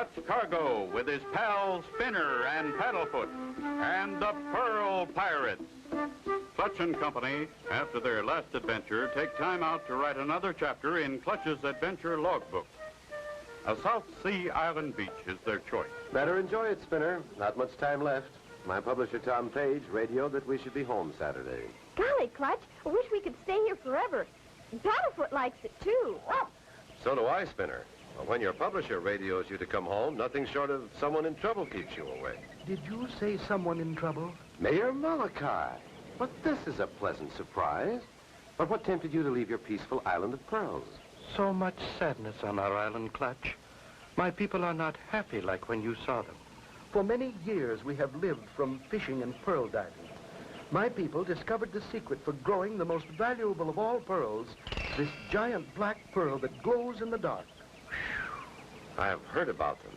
Clutch Cargo with his pals Spinner and Paddlefoot and the Pearl Pirates. Clutch and Company, after their last adventure, take time out to write another chapter in Clutch's adventure logbook. A South Sea island beach is their choice. Better enjoy it, Spinner. Not much time left. My publisher, Tom Page, radioed that we should be home Saturday. Golly, Clutch, I wish we could stay here forever. And Paddlefoot likes it, too. So do I, Spinner. But when your publisher radios you to come home, nothing short of someone in trouble keeps you away. Did you say someone in trouble? Mayor Malachi. But this is a pleasant surprise. But what tempted you to leave your peaceful island of pearls? So much sadness on our island, Clutch. My people are not happy like when you saw them. For many years, we have lived from fishing and pearl diving. My people discovered the secret for growing the most valuable of all pearls, this giant black pearl that glows in the dark. I have heard about them.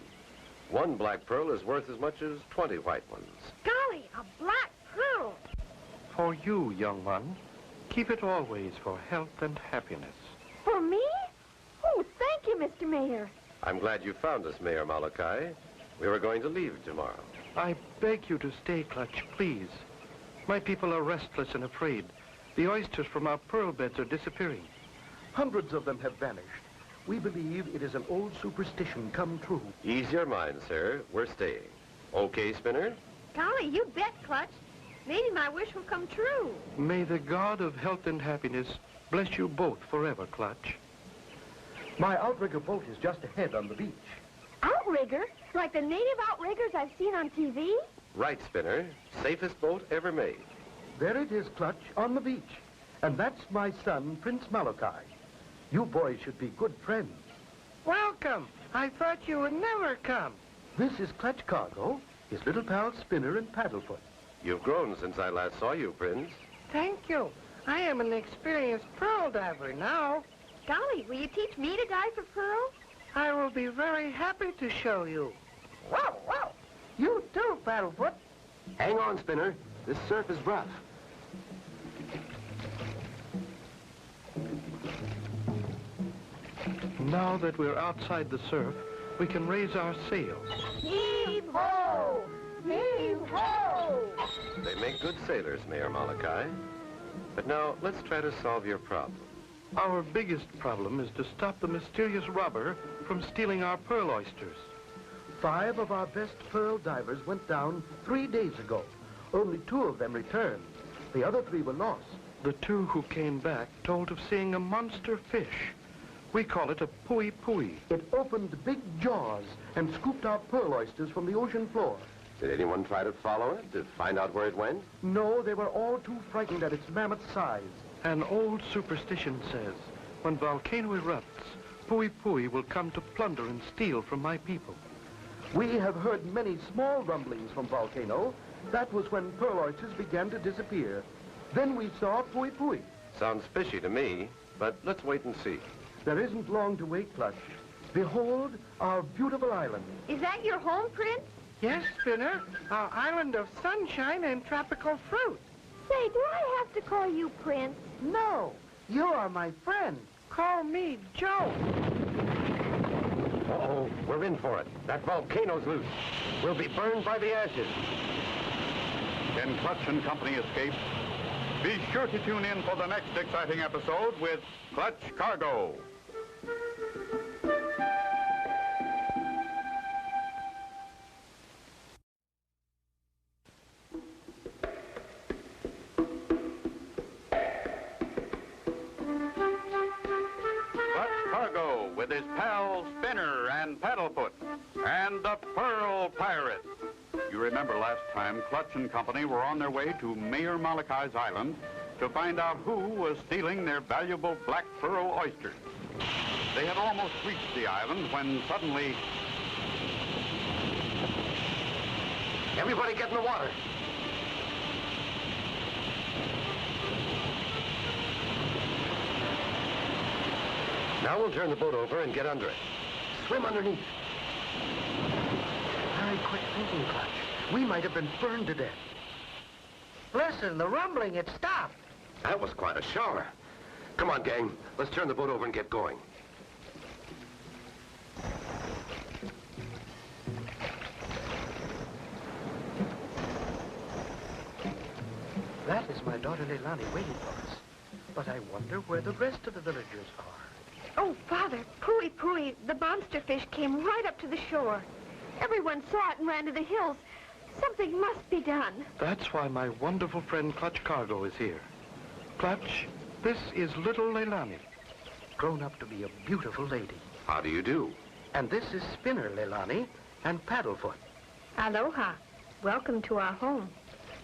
One black pearl is worth as much as 20 white ones. Golly, a black pearl. For you, young one, keep it always for health and happiness. For me? Oh, thank you, Mr. Mayor. I'm glad you found us, Mayor Malachi. We were going to leave tomorrow. I beg you to stay, Clutch, please. My people are restless and afraid. The oysters from our pearl beds are disappearing. Hundreds of them have vanished. We believe it is an old superstition come true. Ease your mind, sir. We're staying. Okay, Spinner? Golly, you bet, Clutch. Maybe my wish will come true. May the God of health and happiness bless you both forever, Clutch. My outrigger boat is just ahead on the beach. Outrigger? Like the native outriggers I've seen on TV? Right, Spinner. Safest boat ever made. There it is, Clutch, on the beach. And that's my son, Prince Malachi. You boys should be good friends. Welcome. I thought you would never come. This is Clutch Cargo, his little pal Spinner and Paddlefoot. You've grown since I last saw you, Prince. Thank you. I am an experienced pearl diver now. Golly, will you teach me to dive for pearls? I will be very happy to show you. Wow, wow. You too, Paddlefoot. Hang on, Spinner. This surf is rough. Now that we're outside the surf, we can raise our sails. Heave-ho! Heave-ho! They make good sailors, Mayor Malachi. But now, let's try to solve your problem. Our biggest problem is to stop the mysterious robber from stealing our pearl oysters. 5 of our best pearl divers went down 3 days ago. Only 2 of them returned. The other 3 were lost. The 2 who came back told of seeing a monster fish. We call it a pui-pui. It opened big jaws and scooped out pearl oysters from the ocean floor. Did anyone try to follow it, to find out where it went? No, they were all too frightened at its mammoth size. An old superstition says, when volcano erupts, pui-pui will come to plunder and steal from my people. We have heard many small rumblings from volcano. That was when pearl oysters began to disappear. Then we saw pui-pui. Sounds fishy to me, but let's wait and see. There isn't long to wait, Clutch. Behold our beautiful island. Is that your home, Prince? Yes, Spinner. Our island of sunshine and tropical fruit. Say, do I have to call you Prince? No, you are my friend. Call me Joe. Uh-oh, we're in for it. That volcano's loose. We'll be burned by the ashes. Can Clutch and Company escape? Be sure to tune in for the next exciting episode with Clutch Cargo. Cargo with his pals Spinner and Paddlefoot and the Pearl Pirates. You remember last time Clutch and Company were on their way to Mayor Malachi's island to find out who was stealing their valuable black pearl oysters. They had almost reached the island when suddenly... Everybody get in the water. Now we'll turn the boat over and get under it. Swim underneath. Very quick thinking, Clutch. We might have been burned to death. Listen, the rumbling, it stopped. That was quite a shower. Come on, gang. Let's turn the boat over and get going. is my daughter Leilani waiting for us. But I wonder where the rest of the villagers are. Oh, Father, Pooey Pooey, the monster fish came right up to the shore. Everyone saw it and ran to the hills. Something must be done. That's why my wonderful friend Clutch Cargo is here. Clutch, this is little Leilani, grown up to be a beautiful lady. How do you do? And this is Spinner Leilani and Paddlefoot. Aloha. Welcome to our home.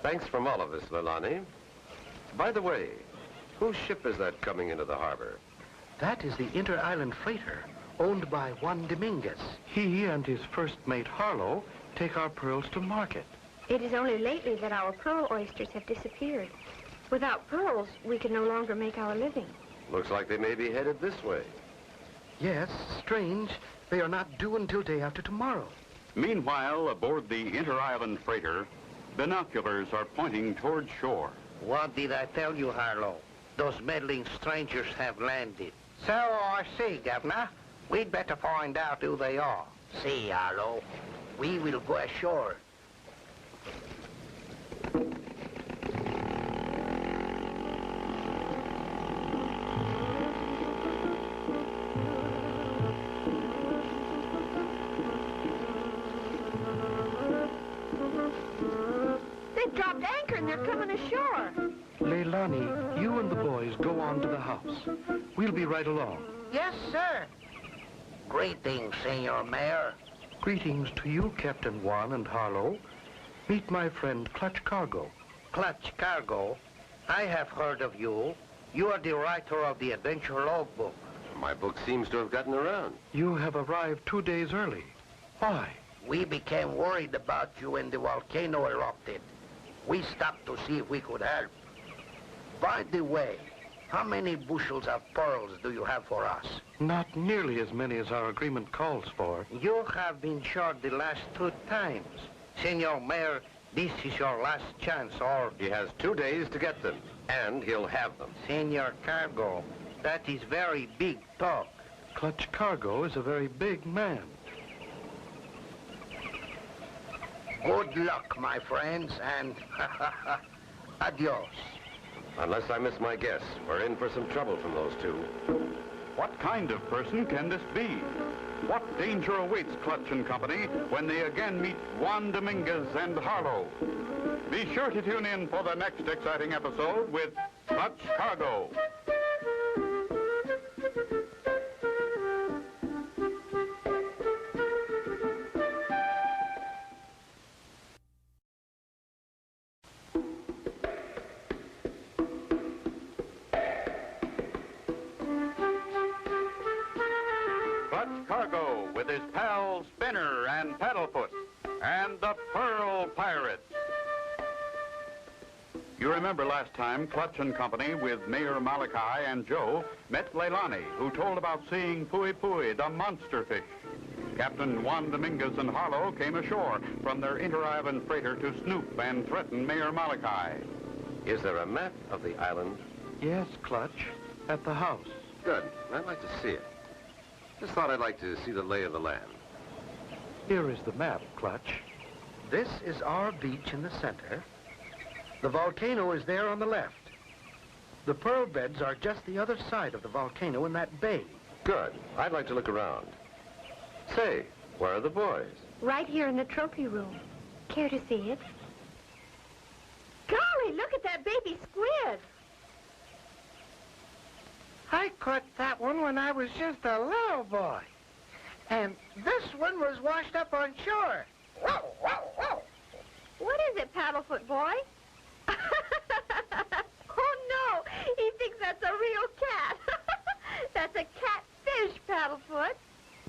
Thanks from all of us, Leilani. By the way, whose ship is that coming into the harbor? That is the Inter-Island Freighter, owned by Juan Dominguez. He and his first mate, Harlow, take our pearls to market. It is only lately that our pearl oysters have disappeared. Without pearls, we can no longer make our living. Looks like they may be headed this way. Yes, strange. They are not due until day after tomorrow. Meanwhile, aboard the Inter-Island Freighter, binoculars are pointing toward shore. What did I tell you, Harlow? Those meddling strangers have landed. So I see, Governor. We'd better find out who they are. See, Harlow, we will go ashore. They've dropped anchor and they're coming ashore. Leilani, you and the boys go on to the house. We'll be right along. Yes, sir. Greetings, Senor Mayor. Greetings to you, Captain Juan and Harlow. Meet my friend Clutch Cargo. Clutch Cargo. I have heard of you. You are the writer of the adventure logbook. My book seems to have gotten around. You have arrived 2 days early. Why? We became worried about you when the volcano erupted. We stopped to see if we could help. By the way, how many bushels of pearls do you have for us? Not nearly as many as our agreement calls for. You have been short the last 2 times. Senor Mayor, this is your last chance, or... He has 2 days to get them, and he'll have them. Senor Cargo, that is very big talk. Clutch Cargo is a very big man. Good luck, my friends, and adios. Unless I miss my guess, we're in for some trouble from those two. What kind of person can this be? What danger awaits Clutch and Company when they again meet Juan Dominguez and Harlow? Be sure to tune in for the next exciting episode with Clutch Cargo. Cargo with his pals Spinner and Paddlefoot and the Pearl Pirates. You remember last time Clutch and Company with Mayor Malachi and Joe met Leilani, who told about seeing Pooey Pooey, the monster fish. Captain Juan Dominguez and Harlow came ashore from their Inter-Island Freighter to snoop and threaten Mayor Malachi. Is there a map of the island? Yes, Clutch, at the house. Good. I'd like to see it. Just thought I'd like to see the lay of the land. Here is the map, Clutch. This is our beach in the center. The volcano is there on the left. The pearl beds are just the other side of the volcano in that bay. Good. I'd like to look around. Say, where are the boys? Right here in the trophy room. Care to see it? Golly, look at that baby squid. I caught that one when I was just a little boy. And this one was washed up on shore. Whoa, whoa, whoa. What is it, Paddlefoot boy? Oh, no. He thinks that's a real cat. That's a catfish, Paddlefoot.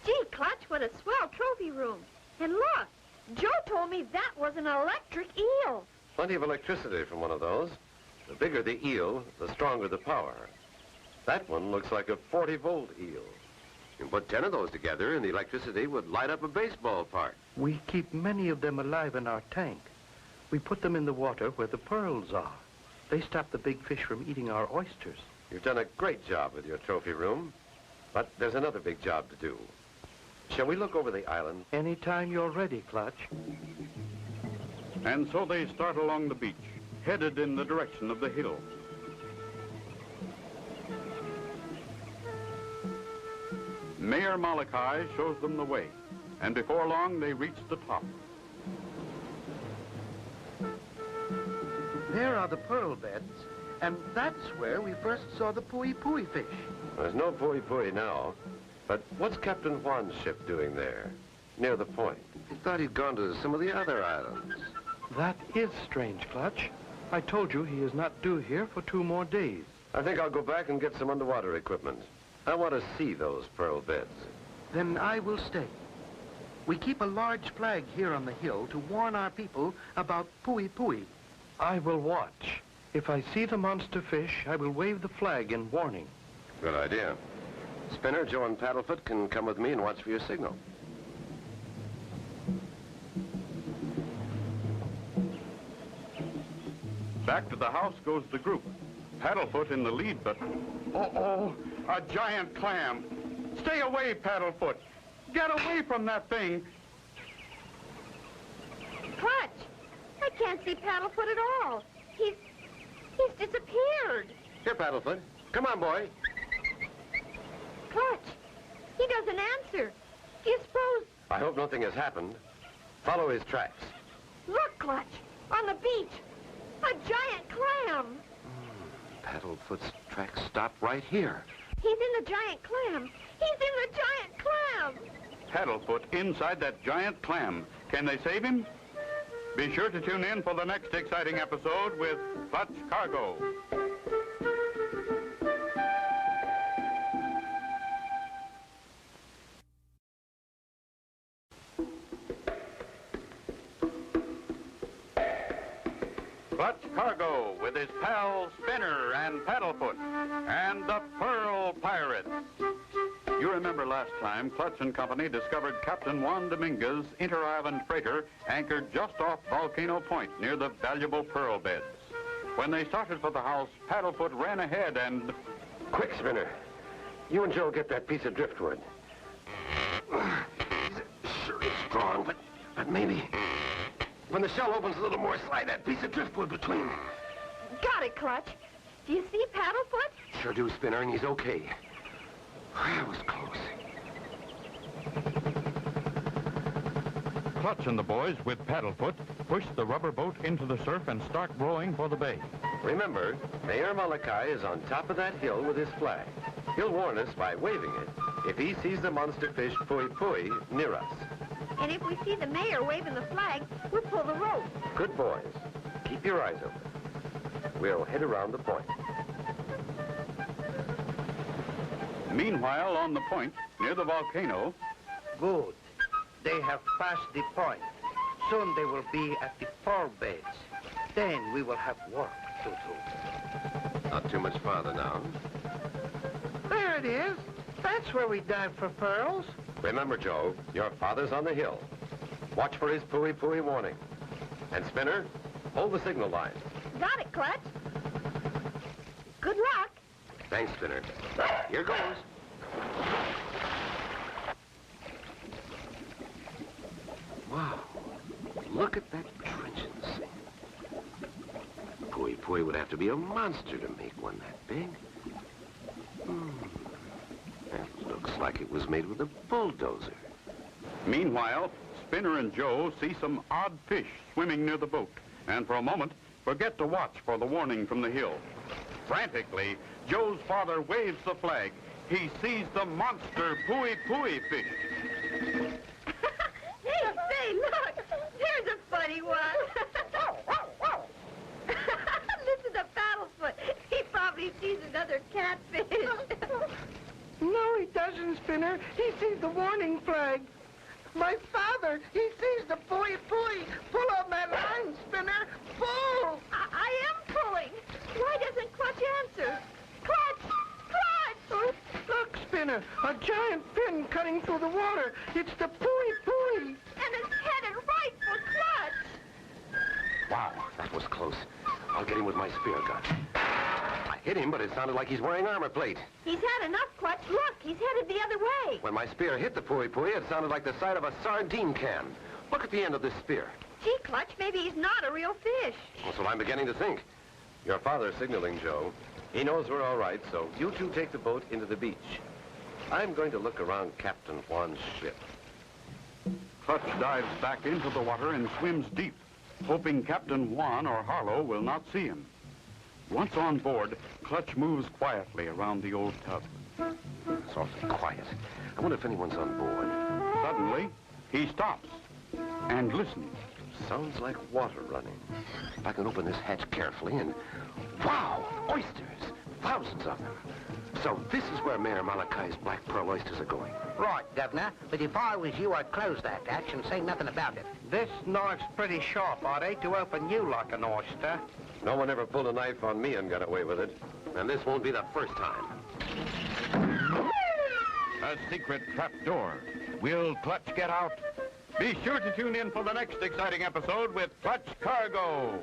Gee, Clutch, what a swell trophy room. And look, Joe told me that was an electric eel. Plenty of electricity from one of those. The bigger the eel, the stronger the power. That one looks like a 40-volt eel. You can put 10 of those together and the electricity would light up a baseball park. We keep many of them alive in our tank. We put them in the water where the pearls are. They stop the big fish from eating our oysters. You've done a great job with your trophy room, but there's another big job to do. Shall we look over the island? Anytime you're ready, Clutch. And so they start along the beach, headed in the direction of the hill. Mayor Malachi shows them the way, and before long they reach the top. There are the pearl beds, and that's where we first saw the pui-pui fish. There's no pui-pui now, but what's Captain Juan's ship doing there, near the point? He thought he'd gone to some of the other islands. That is strange, Clutch. I told you he is not due here for 2 more days. I think I'll go back and get some underwater equipment. I want to see those pearl beds. Then I will stay. We keep a large flag here on the hill to warn our people about pui-pui. I will watch. If I see the monster fish, I will wave the flag in warning. Good idea. Spinner, Joe, and Paddlefoot can come with me and watch for your signal. Back to the house goes the group. Paddlefoot in the lead, but... Oh, a giant clam. Stay away, Paddlefoot. Get away from that thing. Clutch, I can't see Paddlefoot at all. He's disappeared. Here, Paddlefoot. Come on, boy. Clutch, he doesn't answer. Do you suppose... I hope nothing has happened. Follow his tracks. Look, Clutch, on the beach. A giant clam. Paddlefoot's tracks stop right here. He's in the giant clam. He's in the giant clam. Paddlefoot inside that giant clam. Can they save him? Be sure to tune in for the next exciting episode with Clutch Cargo. Clutch Cargo with his pals Spinner and Paddlefoot and the Pearl Pirates. You remember last time Clutch and Company discovered Captain Juan Dominguez's inter-island freighter anchored just off Volcano Point near the valuable pearl beds. When they started for the house, Paddlefoot ran ahead and... Quick, Spinner. You and Joe get that piece of driftwood. Sure it's strong, but maybe... When the shell opens a little more, slide that piece of driftwood between. Got it, Clutch. Do you see Paddlefoot? Sure do, Spinner, and he's okay. That was close. Clutch and the boys, with Paddlefoot, push the rubber boat into the surf and start rowing for the bay. Remember, Mayor Malachi is on top of that hill with his flag. He'll warn us by waving it if he sees the monster fish pui-pui near us. And if we see the mayor waving the flag, we'll pull the rope. Good boys. Keep your eyes open. We'll head around the point. Meanwhile, on the point, near the volcano... Good. They have passed the point. Soon they will be at the pearl beds. Then we will have work to do. Not too much farther now. There it is. That's where we dive for pearls. Remember, Joe, your father's on the hill. Watch for his pui-pui warning. And Spinner, hold the signal line. Got it, Clutch. Good luck. Thanks, Spinner. Here goes. Wow. Look at that trench in the sand. Pui-pui would have to be a monster to make one that big. That looks like it was made with a bulldozer. Meanwhile, Spinner and Joe see some odd fish swimming near the boat, and for a moment, forget to watch for the warning from the hill. Frantically, Joe's father waves the flag. He sees the monster pui-pui fish. Hey, look! There's a funny one. Listen to Paddlefoot. He probably sees another catfish. No, he doesn't, Spinner. He sees the warning flag. My father, he sees the pui-pui. Pull on that line, Spinner. Pull! I am pulling. Why doesn't Clutch answer? Clutch! Clutch! Oh, look, Spinner, a giant fin cutting through the water. It's the pui-pui. And it's headed right for Clutch. Wow, that was close. I'll get him with my spear gun. I hit him, but it sounded like he's wearing armor plate. He's had enough, Clutch. Look, he's headed the other way. When my spear hit the pui-pui, it sounded like the side of a sardine can. Look at the end of this spear. Gee, Clutch, maybe he's not a real fish. That's what I'm beginning to think. Your father's signaling, Joe. He knows we're all right, so you two take the boat into the beach. I'm going to look around Captain Juan's ship. Clutch dives back into the water and swims deep, hoping Captain Juan or Harlow will not see him. Once on board, Clutch moves quietly around the old tub. It's awfully quiet. I wonder if anyone's on board. Suddenly, he stops and listens. Sounds like water running. If I can open this hatch carefully and... Wow! Oysters! Thousands of them. So this is where Mayor Malachi's black pearl oysters are going. Right, Governor. But if I was you, I'd close that hatch and say nothing about it. This knife's pretty sharp. I'd hate to open you like an oyster. No one ever pulled a knife on me and got away with it. And this won't be the first time. A secret trapdoor. Will Clutch get out? Be sure to tune in for the next exciting episode with Clutch Cargo.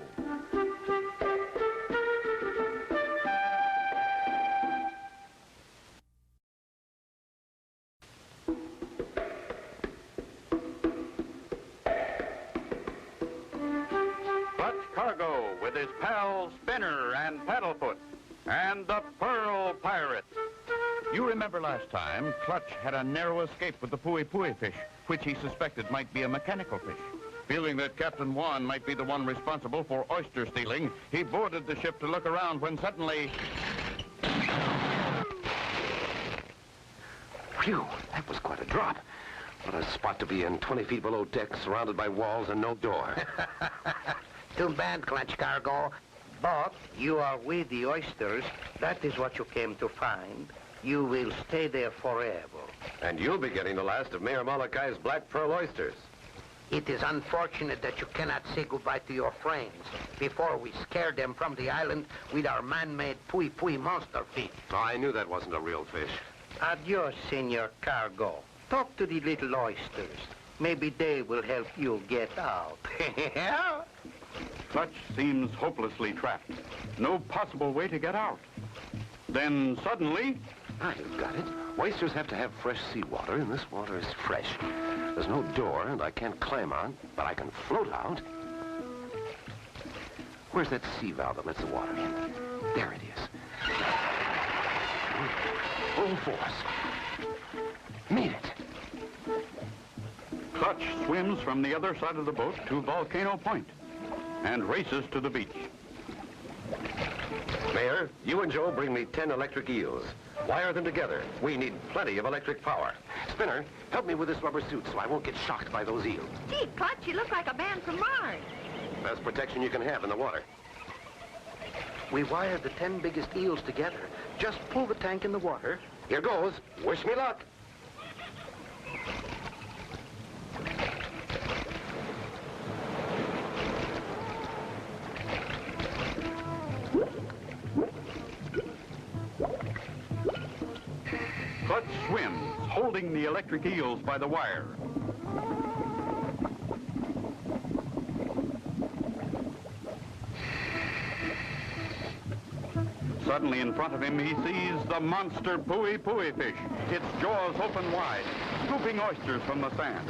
Clutch Cargo with his pals Spinner and Paddlefoot and the Pearl Pirates. You remember last time, Clutch had a narrow escape with the pui-pui fish, which he suspected might be a mechanical fish. Feeling that Captain Juan might be the one responsible for oyster stealing, he boarded the ship to look around when suddenly... Phew, that was quite a drop. What a spot to be in, 20 feet below deck, surrounded by walls and no door. Too bad, Clutch Cargo. But you are with the oysters. That is what you came to find. You will stay there forever. And you'll be getting the last of Mayor Malachi's black pearl oysters. It is unfortunate that you cannot say goodbye to your friends before we scare them from the island with our man-made pui-pui monster fish. Oh, I knew that wasn't a real fish. Adios, Senor Cargo. Talk to the little oysters. Maybe they will help you get out. Clutch seems hopelessly trapped. No possible way to get out. Then suddenly... I've got it. Oysters have to have fresh seawater, and this water is fresh. There's no door, and I can't climb on, but I can float out. Where's that sea valve that lets the water in? There it is. Full force. Made it. Clutch swims from the other side of the boat to Volcano Point and races to the beach. Mayor, you and Joe bring me 10 electric eels. Wire them together. We need plenty of electric power. Spinner, help me with this rubber suit so I won't get shocked by those eels. Gee, Clutch, you look like a man from Mars. Best protection you can have in the water. We wired the 10 biggest eels together. Just pull the tank in the water. Here goes. Wish me luck. Clutch swims, holding the electric eels by the wire. Suddenly in front of him, he sees the monster pui-pui fish, its jaws open wide, scooping oysters from the sand.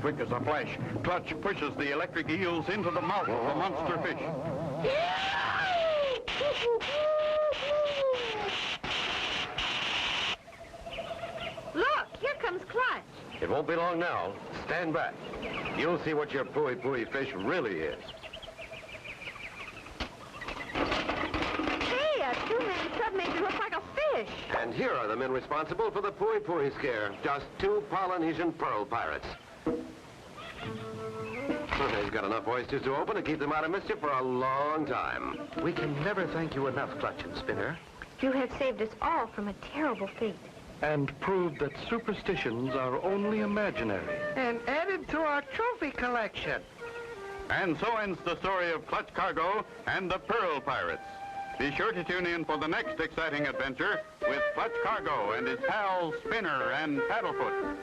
Quick as a flash, Clutch pushes the electric eels into the mouth of the monster fish. Look, here comes Clutch. It won't be long now. Stand back. You'll see what your pui-pui fish really is. Hey, a two-man sub makes it look like a fish. And here are the men responsible for the pui-pui scare. Just 2 Polynesian pearl pirates. They've got enough oysters to open to keep them out of mischief for a long time. We can never thank you enough, Clutch and Spinner. You have saved us all from a terrible fate. And proved that superstitions are only imaginary. And added to our trophy collection. And so ends the story of Clutch Cargo and the Pearl Pirates. Be sure to tune in for the next exciting adventure with Clutch Cargo and his pals Spinner and Paddlefoot.